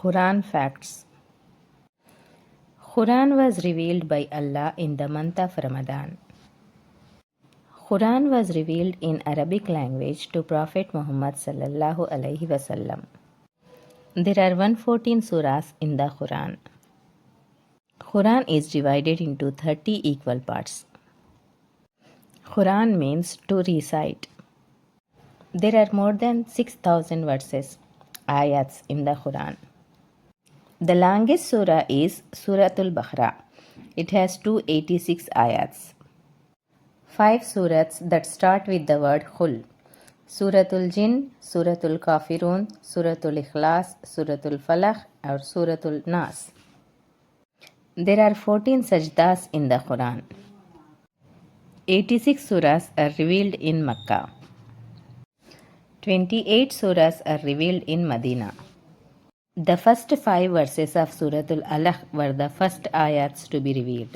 Quran Facts. Quran was revealed by Allah in the month of Ramadan. Quran was revealed in Arabic language to Prophet Muhammad sallallahu alaihi wasallam. There are 114 surahs in the Quran. Quran is divided into 30 equal parts. Quran means to recite. There are more than 6,000 verses, ayats in the Quran. The longest surah is Suratul Baqarah. It has 286 ayats. 5 surahs that start with the word Khul. Suratul Jinn, Suratul Kafirun, Suratul Ikhlas, Suratul Falaq or Suratul Nas. There are 14 sajdas in the Quran. 86 surahs are revealed in Makkah. 28 surahs are revealed in Medina. The first 5 verses of Suratul Alaq were the first ayats to be revealed.